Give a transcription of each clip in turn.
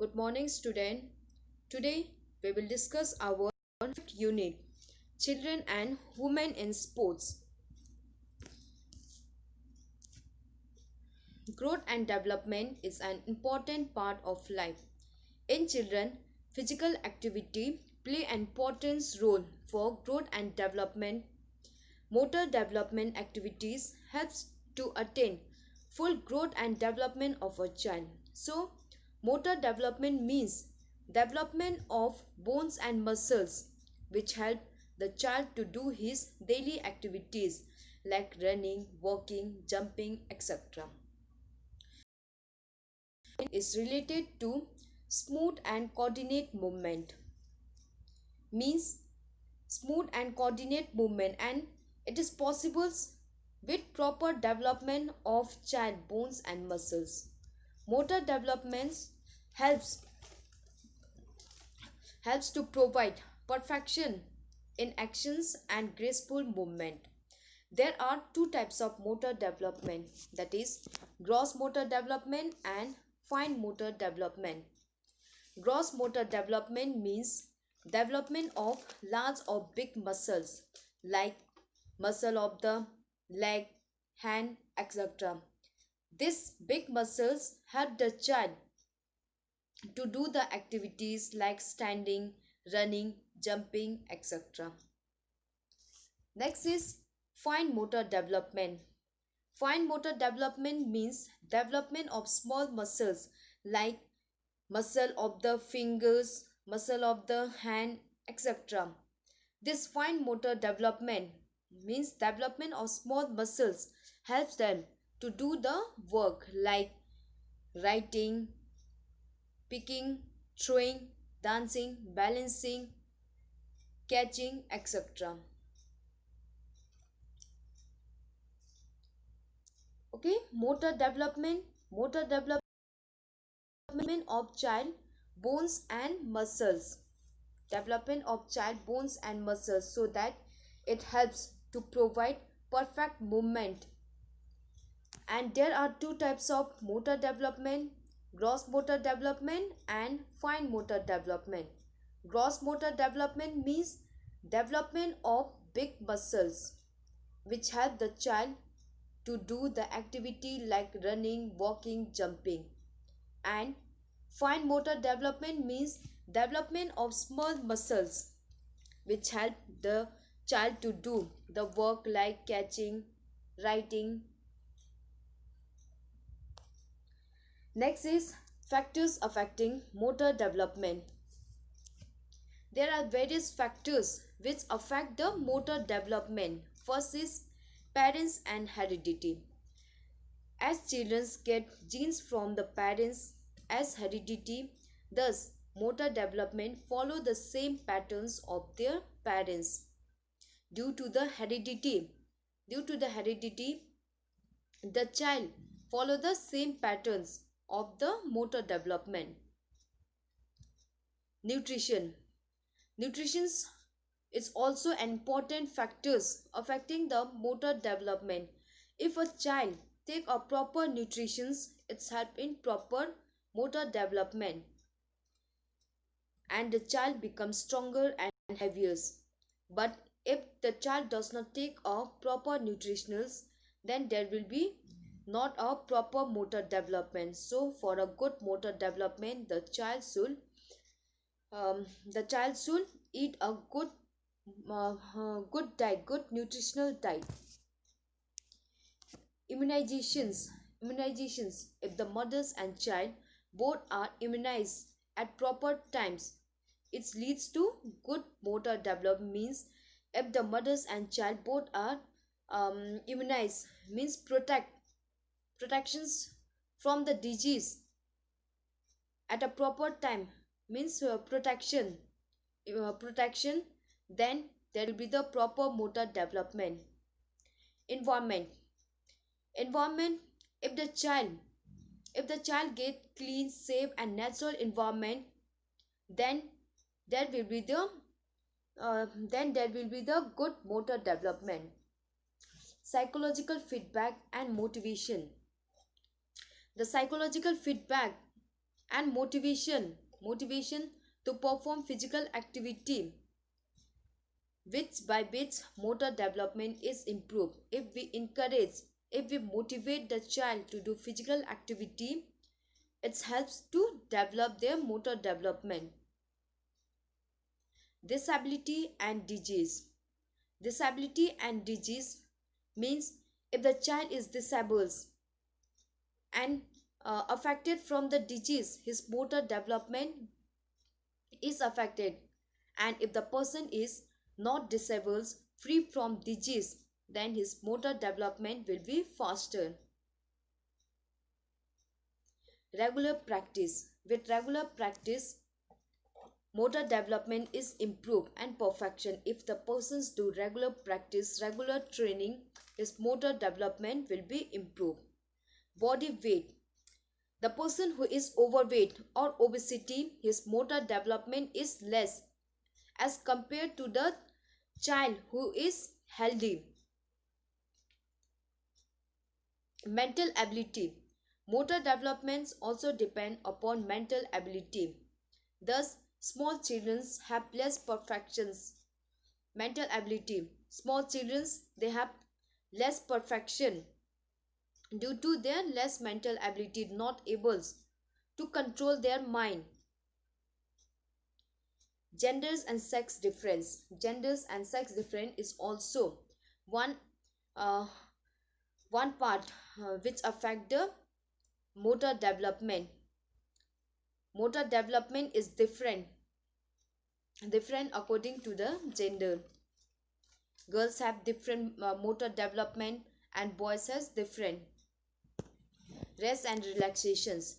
Good morning, student. Today we will discuss our unit, Children and Women in Sports. Growth and development is an important part of life. In children, physical activity play an important role for growth and development. Motor development activities helps to attain full growth and development of a child. So, motor development means development of bones and muscles which help the child to do his daily activities like running, walking, jumping, etc. Is related to smooth and coordinate movement, means smooth and coordinate movement, and it is possible with proper development of child bones and muscles. Motor developments helps to provide perfection in actions and graceful movement. There are two types of motor development, that is gross motor development and fine motor development. Gross motor development means development of large or big muscles like muscle of the leg, hand, etc. These big muscles help the child to do the activities like standing, running, jumping, etc. Next is fine motor development. Fine motor development means development of small muscles like muscle of the fingers, muscle of the hand, etc. This fine motor development means development of small muscles helps them to do the work like writing, picking, throwing, dancing, balancing, catching, etc. Okay, motor development of child bones and muscles, development of child bones and muscles, so that it helps to provide perfect movement. And there are two types of motor development: gross motor development and fine motor development. Gross motor development means development of big muscles which help the child to do the activity like running, walking, jumping. And fine motor development means development of small muscles which help the child to do the work like catching, writing. Next is factors affecting motor development. There are various factors which affect the motor development. First is parents and heredity. As children get genes from the parents as heredity, thus motor development follow the same patterns of their parents. Due to the heredity, the child follow the same patterns of the motor development. Nutrition. Nutrition is also an important factors affecting the motor development. If a child take a proper nutrition, it's help in proper motor development, and the child becomes stronger and heavier. But if the child does not take a proper nutritionals, then there will be not a proper motor development. So for a good motor development, the child should eat a good diet, good nutritional diet. Immunizations. If the mothers and child both are immunized at proper times, it leads to good motor development. Means if the mothers and child both are immunized, means protections from the disease at a proper time, means protection, then there will be the proper motor development. Environment. If the child get clean, safe and natural environment, then there will be the good motor development. Psychological feedback and motivation. The psychological feedback and motivation to perform physical activity, which motor development is improved. If we motivate the child to do physical activity, it helps to develop their motor development. Disability and disease. Disability and disease means if the child is disabled and affected from the disease, his motor development is affected. And if the person is not disabled, free from disease, then his motor development will be faster. Regular practice. With regular practice, motor development is improved and perfection. If the persons do regular practice, regular training, his motor development will be improved. Body weight. The person who is overweight or obesity, his motor development is less as compared to the child who is healthy. Mental ability. Motor developments also depend upon mental ability. Thus, small children have less perfections. Mental ability. Small children, they have less perfection due to their less mental ability, not able to control their mind. Genders and sex difference. Genders and sex difference is also one uh, one part which affect the motor development. Motor development is different according to the gender. Girls have different motor development and boys has different. Rest and relaxations.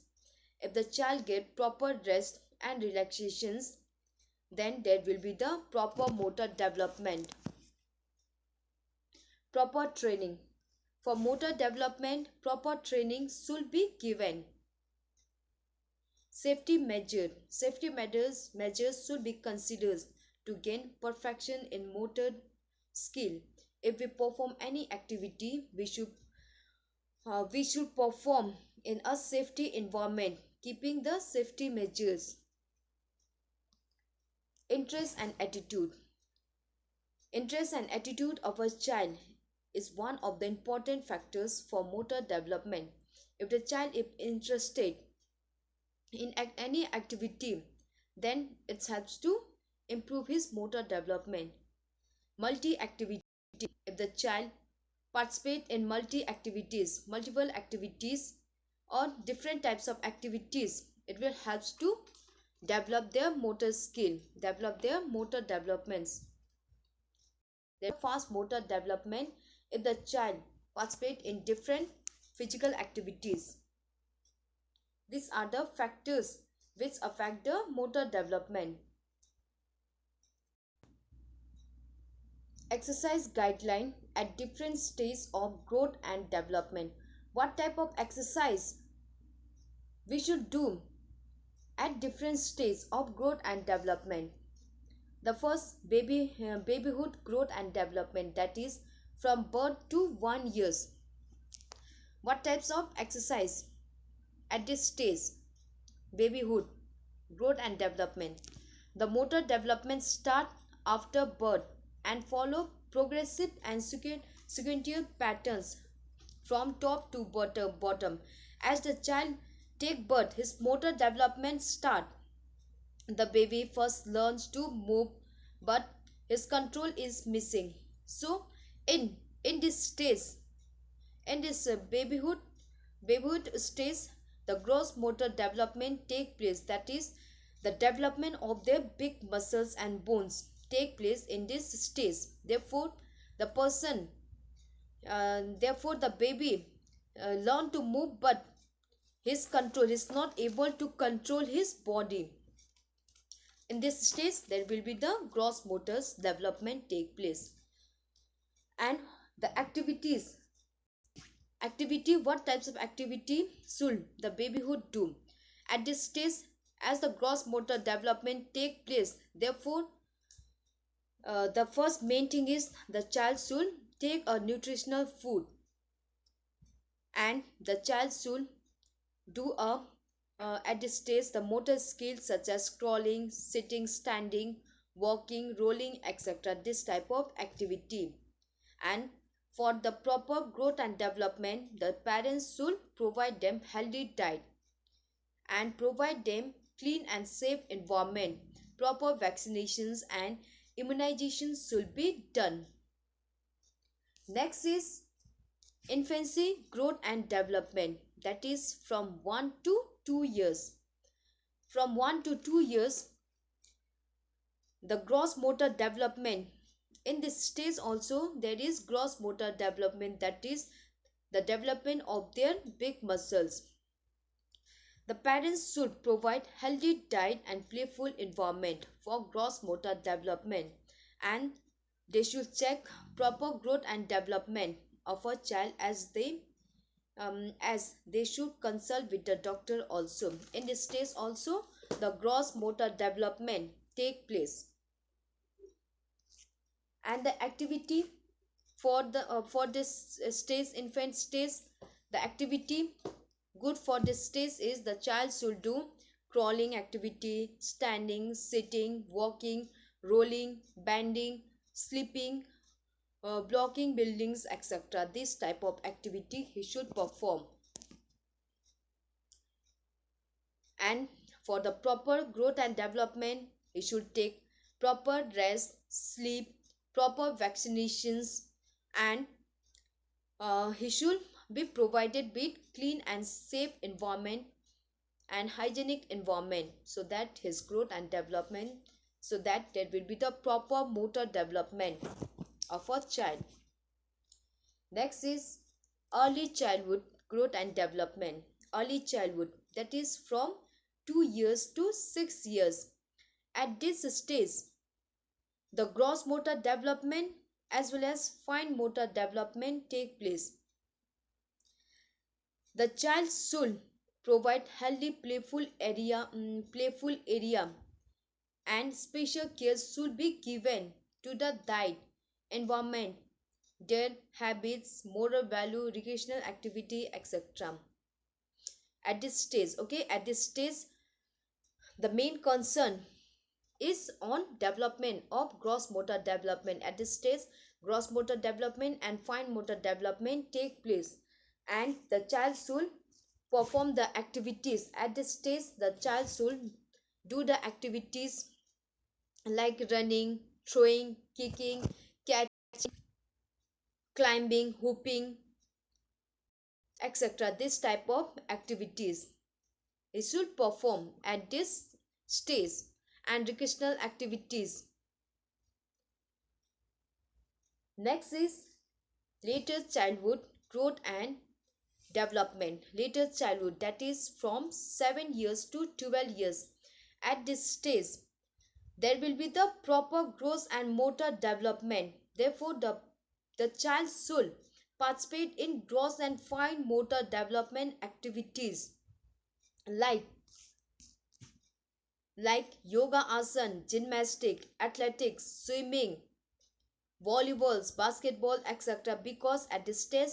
If the child get proper rest and relaxations, then there will be the proper motor development. Proper training. For motor development, proper training should be given. Safety measures should be considered to gain perfection in motor skill. If we perform any activity, we should perform in a safety environment, keeping the safety measures. Interest and attitude. Interest and attitude of a child is one of the important factors for motor development. If the child is interested in any activity, then it helps to improve his motor development. Multi-activity. If the child participates in multiple activities or different types of activities, it will help to develop their motor skill, develop their motor developments. Their fast motor development if the child participates in different physical activities. These are the factors which affect the motor development. Exercise guideline at different stages of growth and development. What type of exercise we should do at different stages of growth and development? The first, babyhood growth and development, that is from birth to 1 year. What types of exercise at this stage? Babyhood growth and development. The motor development start after birth and follow progressive and sequential patterns from top to bottom. As the child take birth, his motor development start. The baby first learns to move, but his control is missing. So in this stage, in this babyhood stage, the gross motor development take place. That is, the development of their big muscles and bones take place in this stage. Therefore the baby learn to move, but his control is not able to control his body. In this stage, there will be the gross motors development take place. And the activity, what types of activity should the babyhood do at this stage? As the gross motor development take place, therefore the first main thing is the child should take a nutritional food, and the child should do a at this stage, the motor skills such as crawling, sitting, standing, walking, rolling, etc. This type of activity. And for the proper growth and development, the parents should provide them healthy diet and provide them clean and safe environment. Proper vaccinations and immunizations should be done. Next is infancy growth and development, that is from 1 to 2 years. From 1 to 2 years, the gross motor development. In this stage also there is gross motor development, that is the development of their big muscles. The parents should provide healthy diet and playful environment for gross motor development, and they should check proper growth and development of a child as they should consult with the doctor also. In this stage also the gross motor development take place, and the activity for this stage, infant stage, the activity good for this stage is the child should do crawling activity, standing, sitting, walking, rolling, bending, sleeping, blocking buildings, etc. This type of activity he should perform. And for the proper growth and development, he should take proper rest, sleep, proper vaccinations, and he should be provided with clean and safe environment and hygienic environment, so that his growth and development, so that there will be the proper motor development of a child. Next is early childhood growth and development. Early childhood, that is from 2 years to 6 years. At this stage, the gross motor development as well as fine motor development take place. The child should provide healthy playful area, and special care should be given to the diet, environment, their habits, moral value, recreational activity, etc. At this stage, okay, at this stage, the main concern is on development of gross motor development. At this stage, gross motor development and fine motor development take place, and the child should perform the activities. At this stage, the child should do the activities like running, throwing, kicking, catching, climbing, hooping, etc. This type of activities he should perform at this stage. And recreational activities. Next is later childhood growth and development. Later childhood, that is from 7 years to 12 years. At this stage, there will be the proper growth and motor development. Therefore, the child should participate in gross and fine motor development activities like yoga asana, gymnastic, athletics, swimming, volleyballs, basketball, etc. Because at this stage,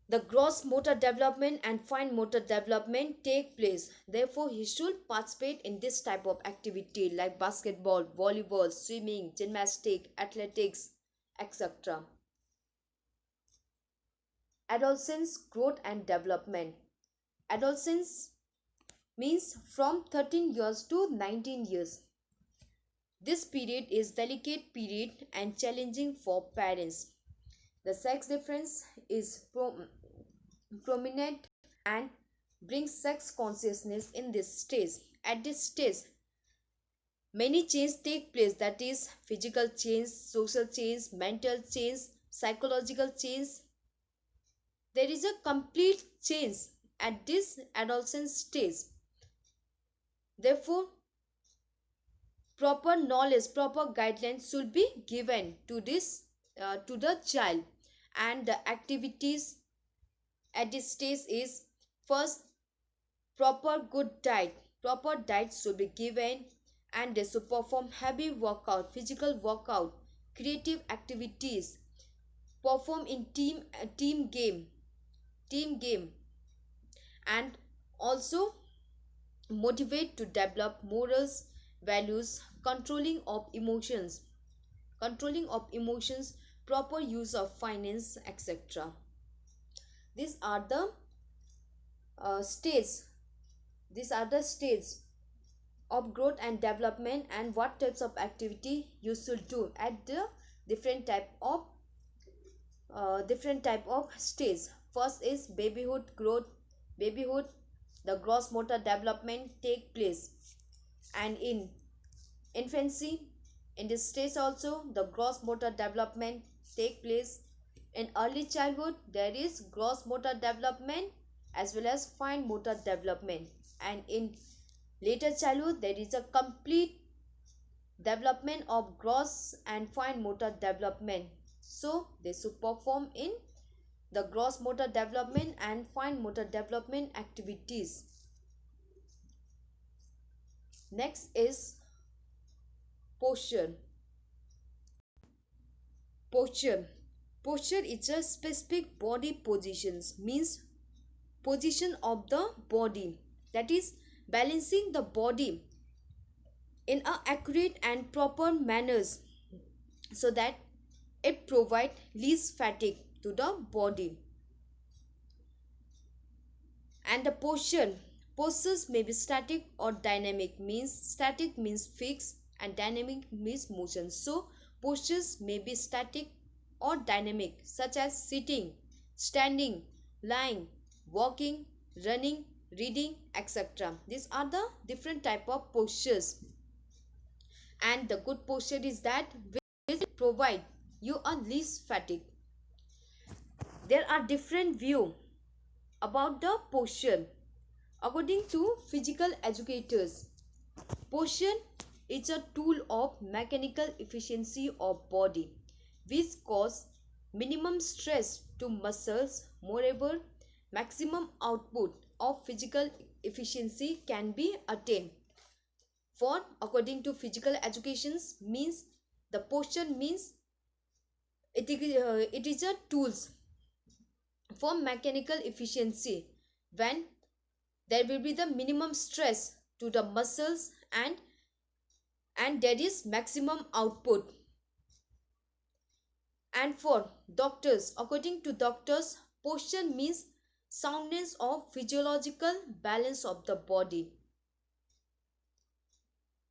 the gross motor development and fine motor development take place. Therefore, he should participate in this type of activity like basketball, volleyball, swimming, gymnastic, athletics, etc. Adolescence growth and development. Adolescence means from 13 years to 19 years. This period is delicate period and challenging for parents. The sex difference is prominent and brings sex consciousness in this stage. At this stage, many changes take place, that is physical change, social change, mental change, psychological change. There is a complete change at this adolescent stage. Therefore, proper knowledge, proper guidelines should be given to the child. And the activities at this stage is first proper good diet. Proper diet should be given, and they should perform heavy workout, physical workout, creative activities, perform in team game, and also motivate to develop morals, values, controlling of emotions, proper use of finance, etc. These are the stages. These are the stages of growth and development, and what types of activity you should do at the different type of stage. First is babyhood growth. Babyhood, the gross motor development take place, and in infancy, in this stage also the gross motor development take place. In early childhood there is gross motor development as well as fine motor development, and in later childhood there is a complete development of gross and fine motor development. So they should perform in the gross motor development and fine motor development activities. Next is posture. Posture is a specific body positions, means position of the body, that is balancing the body in a accurate and proper manners so that it provide least fatigue to the body. And the postures may be static or dynamic, means static means fixed and dynamic means motion. So postures may be static or dynamic, such as sitting, standing, lying, walking, running, reading, etc. These are the different type of postures, and the good posture is that will provide you a least fatigue. There are different view about the posture. According to physical educators, posture is a tool of mechanical efficiency of body which cause minimum stress to muscles. Moreover, maximum output of physical efficiency can be attained. For according to physical educations, means the posture means it is a tools for mechanical efficiency when there will be the minimum stress to the muscles, and there is maximum output. And for doctors, according to doctors, posture means soundness of physiological balance of the body.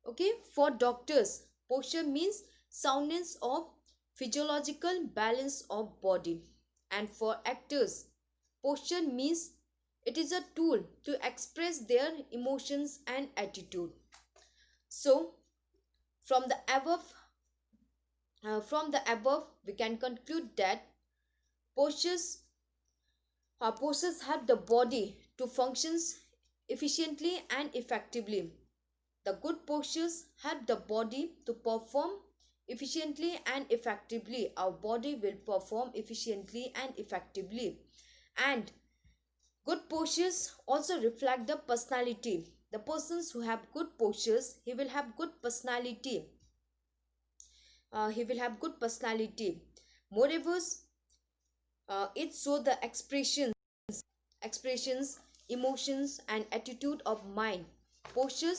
Okay, for doctors, posture means soundness of physiological balance of body. And for actors, posture means it is a tool to express their emotions and attitude. So from the above we can conclude that postures postures help the body to function efficiently and effectively. The good postures help the body to perform efficiently and effectively. Our body will perform efficiently and effectively. And good postures also reflect the personality. The persons who have good postures, he will have good personality. Moreover, it shows the expressions, emotions, and attitude of mind. Posture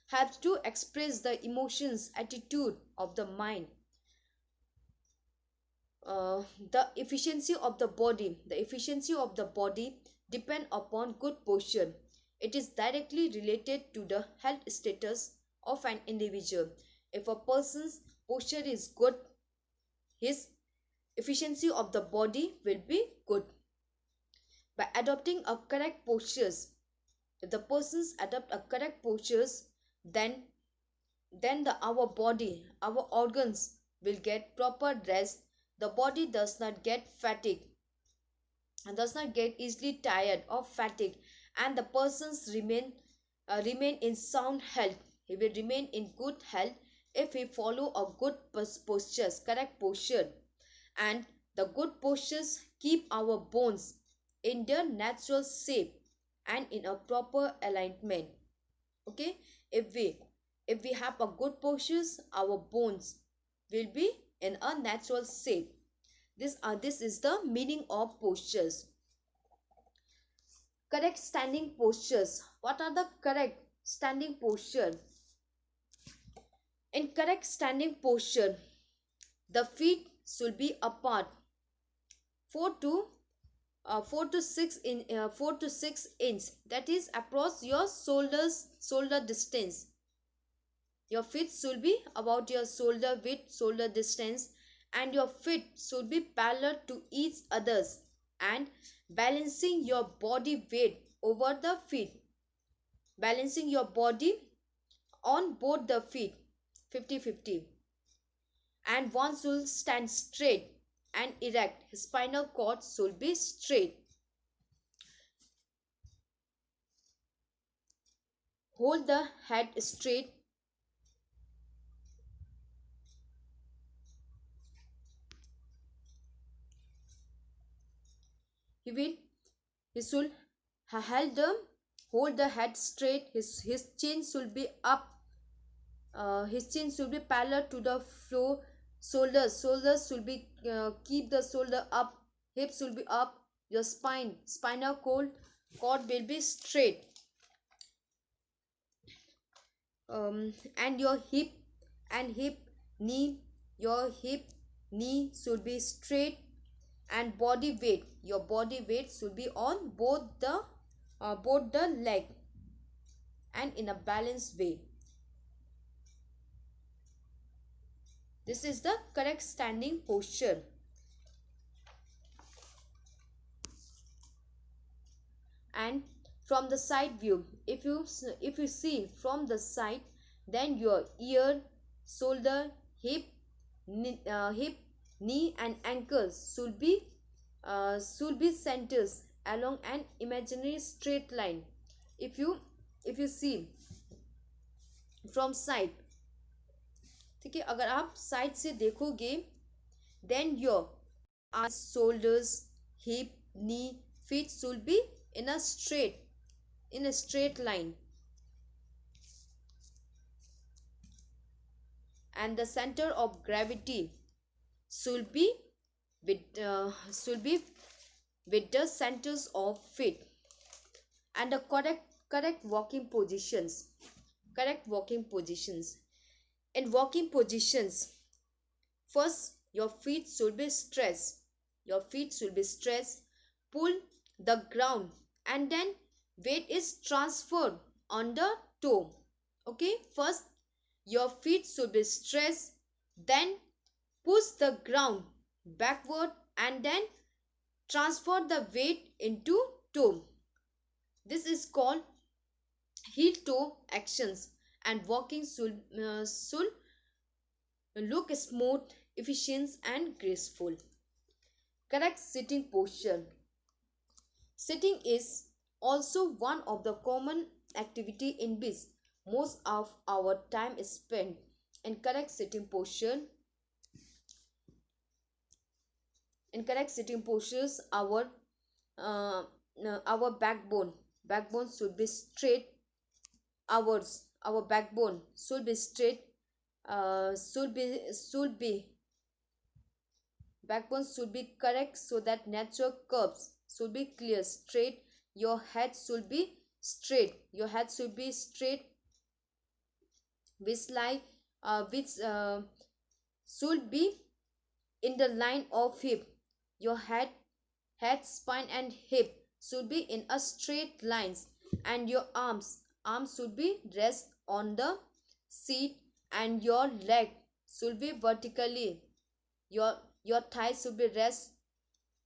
helps to express the emotions, attitude of the mind. The efficiency of the body depend upon good posture. It is directly related to the health status of an individual. If a person's posture is good, his efficiency of the body will be good. By adopting a correct postures, if the persons adopt a correct postures, then our body, our organs will get proper rest. The body does not get fatigued and does not get easily tired or fatigued, and the persons remain in sound health. He will remain in good health if he follow a good correct posture. And the good postures keep our bones in their natural shape and in a proper alignment. Okay, if we have a good postures, our bones will be in a natural shape. This is the meaning of postures. Correct standing postures What are the correct standing posture? In correct standing posture, the feet should be apart 4 to 4 to 6 inch, that is across your shoulder distance. Your feet should be about your shoulder width, shoulder distance, and your feet should be parallel to each others and balancing your body weight over the feet, balancing your body on both the feet 50-50. And one should stand straight and erect. His spinal cord should be straight. Hold the head straight. He should hold the head straight. His chin should be up. His chin should be parallel to the floor. Shoulders should be keep the shoulder up. Hips should be up. Your spinal cord will be straight. And your hip knee, your hip knee should be straight, and your body weight should be on both the leg and in a balanced way. This is the correct standing posture. And from the side view, if you see from the side, then your ear, shoulder, hip, knee and ankles should be centers along an imaginary straight line. If you see from side, ठीक है, अगर आप side से देखोगे, then your arms, shoulders, hip, knee, feet should be in a straight line, and the center of gravity should be with the centers of feet. And the correct walking positions. In walking positions, first your feet should be stretched. Pull the ground, and then weight is transferred on the toe. Okay, first your feet should be stretched, then push the ground backward, and then transfer the weight into toe. This is called heel toe actions, and walking should look smooth, efficient and graceful. Correct sitting posture. Sitting is also one of the common activity in which most of our time is spent. In correct sitting postures, our backbone should be straight. Our backbone should be straight. Backbone should be correct, so that natural curves should be clear, straight. Your head should be straight. Which should be in the line of hip. Your head, spine and hip should be in a straight lines, and your arms should be rest on the seat, and your leg should be vertically. Your thighs should be rest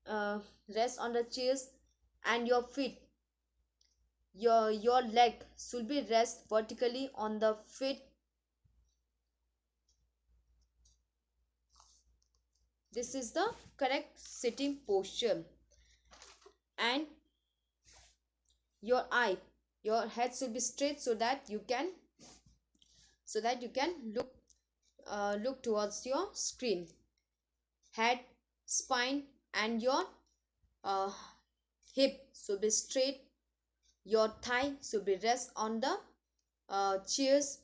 on the chairs, and your feet, your leg should be rest vertically on the feet. This is the correct sitting posture. And your head should be straight, so that you can look towards your screen. Head, spine and your hip should be straight. Your thigh should be rest on the chairs.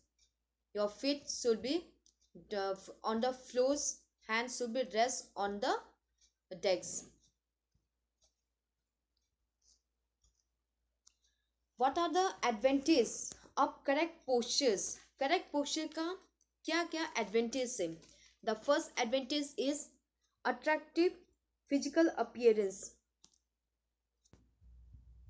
Your feet should be on the floors. Hands should be rest on the decks. what are the advantages of correct postures? Correct posture का क्या क्या advantage है? The first advantage is attractive physical appearance.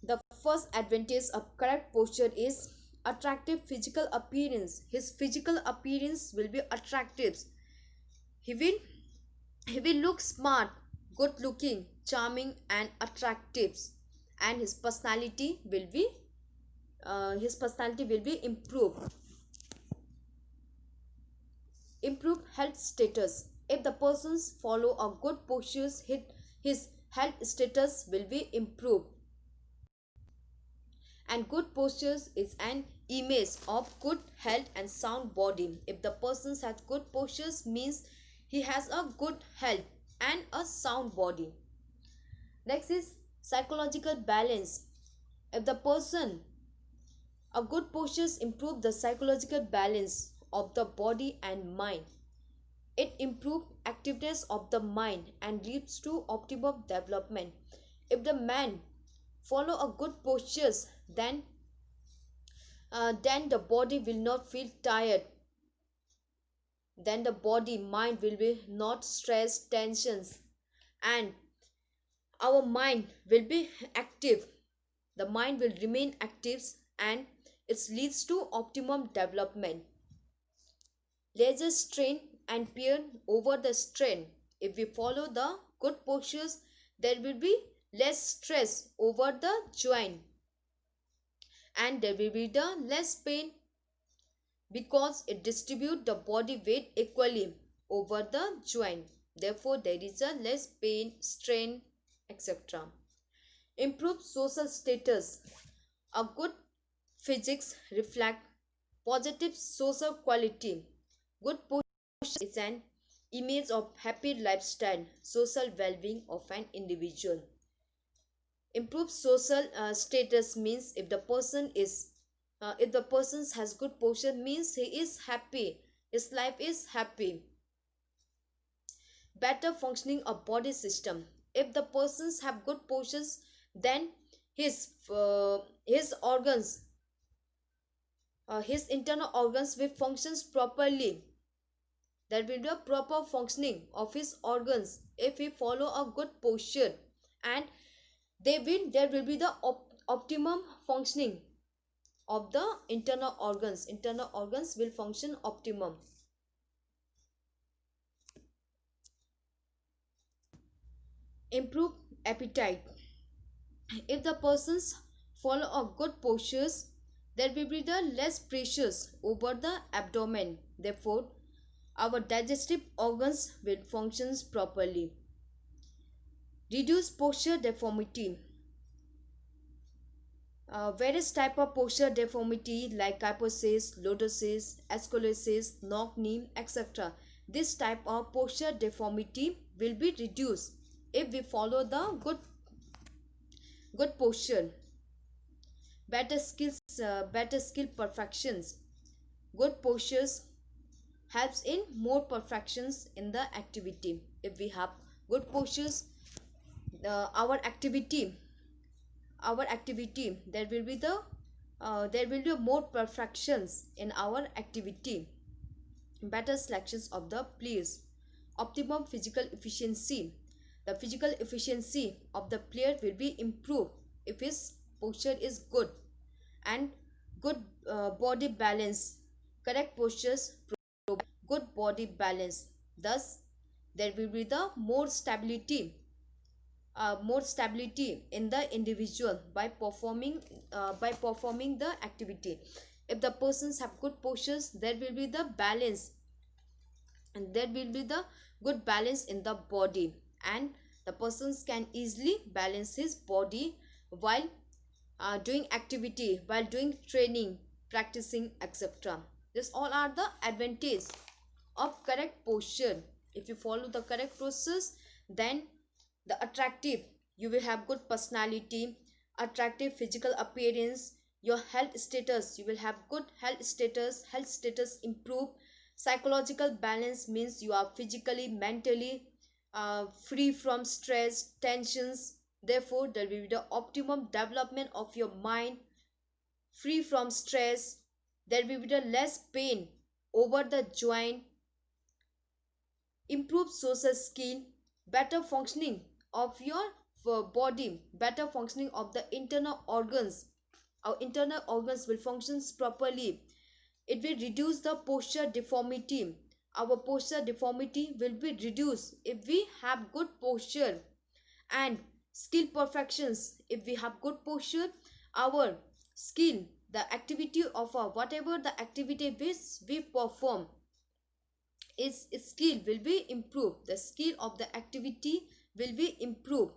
The first advantage of correct posture is attractive physical appearance. His physical appearance will be attractive. He will he will look smart, good looking, charming and attractive, and his personality will be improved. Improve health status. If the persons follow a good postures, his health status will be improved. And good postures is an image of good health and sound body. If the person has good postures, means he has a good health and a sound body. Next is psychological balance. If the person a good postures improve the psychological balance of the body and mind. It improves activeness of the mind and leads to optimum development. If the man follow a good postures, then the body will not feel tired. Then the body mind will be not stress, tensions, and our mind will be active. The mind will remain active and it leads to optimum development. Laser strain and peer over the strain. If we follow the good postures, there will be less stress over the joint and there will be the less pain because it distributes the body weight equally over the joint. Therefore, there is a less pain, strain, etc. Improve social status. A good physics reflect positive social quality. Good posture is an image of happy lifestyle, social well-being of an individual. Improved social status means if the person has good posture means he is happy, his life is happy. Better functioning of body system. If the persons have good postures, then his organs, his internal organs will functions properly. There will be a proper functioning of his organs if we follow a good posture, and there will be the optimum functioning of the internal organs. Internal organs will function optimum. Improve appetite. If the persons follow a good postures, there will be the less pressures over the abdomen. Therefore, our digestive organs will function properly. Reduce posture deformity. Various type of posture deformity like kyphosis, lordosis, scoliosis, knock knee, etc. This type of posture deformity will be reduced if we follow the good posture. Better skill perfections. Good postures helps in more perfections in the activity. If we have good postures, our activity there will be more perfections in our activity. Better selections of the players. Optimum physical efficiency. The physical efficiency of the player will be improved if his posture is good. And good body balance. Correct postures provide good body balance. Thus there will be the more stability in the individual by performing the activity. If the persons have good postures, there will be the balance, and there will be the good balance in the body, and the persons can easily balance his body while doing activity, while doing training, practicing, etc. This all are the advantages of correct posture. If you follow the correct process, then the attractive, you will have good personality, attractive physical appearance, your health status, you will have good health status improve. Psychological balance means you are physically, mentally free from stress, tensions. Therefore there will be the optimum development of your mind, free from stress, there will be the less pain over the joint, improved social skill, better functioning of your body, better functioning of the internal organs. Our internal organs will function properly. It will reduce the posture deformity. Our posture deformity will be reduced if we have good posture. And skill perfections, if we have good posture, our skill, the activity of our whatever the activity which we perform, its skill will be improved, the skill of the activity will be improved.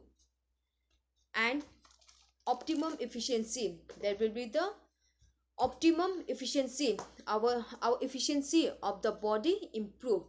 And optimum efficiency, there will be the optimum efficiency, our efficiency of the body improve.